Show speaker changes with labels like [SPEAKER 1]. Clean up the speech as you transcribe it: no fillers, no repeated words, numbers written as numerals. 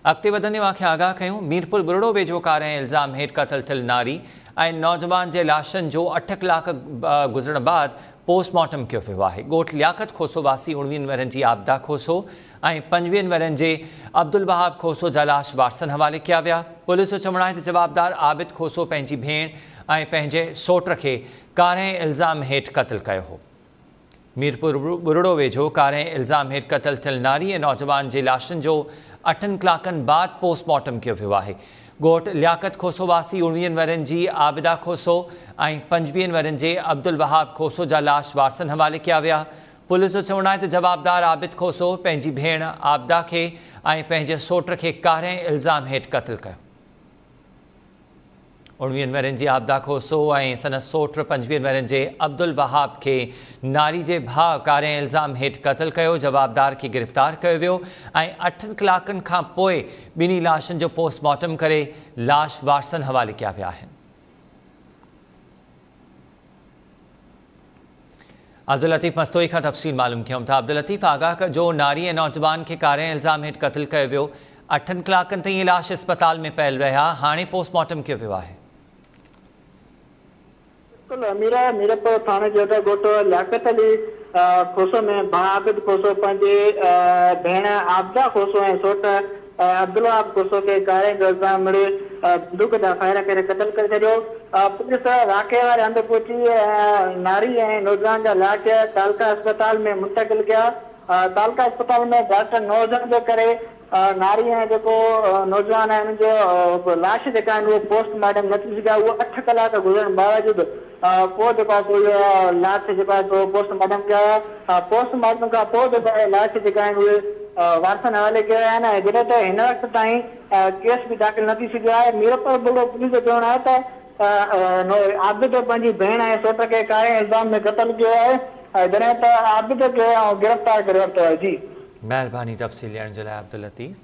[SPEAKER 1] अॻिते वधंदे मूंखे आगाह कयूं। मीरपुर बुरड़ो वेझो कार ऐं इल्ज़ाम हेठि क़तल थियल नारी ऐं नौजवान जे लाशनि जो 8 कलाक गुज़रण बाद पोस्टमार्टम कयो वियो आहे। ॻोठ लियाकत खोसो वासी 19 वरनि जी आबदा खोसो ऐं 25 वरनि जे अब्दुल वहाब खोसो जा लाश वारसनि हवाले कया विया। पुलिस जो चवणु आहे त जवाबदार आबिद खोसो पंहिंजी भेण ऐं पंहिंजे सोट खे कार ऐं इल्ज़ाम हेठि क़तल कयो हो। मीरपुर बुरड़ो वेझो कार ऐं इल्ज़ाम हेठि क़तल थियल नारी ऐं नौजवान जे लाशनि जो 8 कलाकनि बाद पोस्टमार्टम कयो वियो आहे। ॻोठ लियाकत खोसो वासी 19 वरनि जी आबिदा खोसो ऐं 25 वरनि जे अब्दुल वहाब खोसो जा लाश वारसनि हवाले कया विया। पुलिस जो चवणु आहे त जवाबदार आबिद खोसो पंहिंजी भेण आबिदा खे ऐं पंहिंजे सोट खे कार ऐं इल्ज़ाम हेठि क़तल कयो। 19 वरनि जी आबिदा खोसो ऐं संदसि सोट 25 वरनि जे अब्दुल वहाब खे नारी जे भाउ कार ऐं इल्ज़ाम हेठि क़तल कयो। जवाबदार खे गिरफ़्तार कयो वियो ऐं 8 कलाकनि खां पोइ ॿिन्ही लाशनि जो पोस्टमार्टम करे लाश वारसनि हवाले कया विया आहिनि। अब्दुल लतीफ़ मस्तोई खां तफ़सील मालूम कयूं था। अब्दुल लतीफ़, आगाह कजो, नारी ऐं नौजवान खे कार ऐं इल्ज़ाम हेठि क़तल कयो वियो। 8 कलाकनि ताईं लाश अस्पताल में पयल रहिया, हाणे पोस्टमार्टम कयो वियो आहे।
[SPEAKER 2] मीरपुर थाने जो ॻोठ लियाकत अली खोसो में भाउ आबिद खोसो पंहिंजे भेण आबिदा खोसो ऐं सोट अब्दुल वहाब खोसो खे कार जो इल्ज़ाम मिले बंदूक जा फायर करे क़तल करे छॾियो। पुलिस वाक़े वारे हंधि पहुची नारी ऐं नौजवान जा लाश तालका अस्पताल में मुंतकिल कया। तालका अस्पताल में डॉक्टर नौजन जे करे नारी ऐं जेको नौजवान आहे हुननि जो लाश जेका आहिनि उहो पोस्टमार्टम न थी सघिया। उहो 8 कलाक गुज़रण बावजूदि पोइ जेको आहे इहो लाश जेको आहे पोस्टमार्टम कया। पोस्टमार्टम खां पोइ जेको आहे लाश जेका आहिनि उहे वारसनि हवाले कया विया आहिनि। जॾहिं त हिन वक़्त ताईं केस बि दाख़िल न थी सघियो आहे। मीरपुर बुरड़ो पुलिस जो चवणु आहे त आबिद पंहिंजी भेण ऐं सोट खे कार ऐं इल्ज़ाम में क़तल कयो आहे। जॾहिं त आबिद खे गिरफ़्तार करे वरितो आहे। जी,
[SPEAKER 1] महिरबानी तफ़सील ॾियण जे लाइ अब्दुल लतीफ़।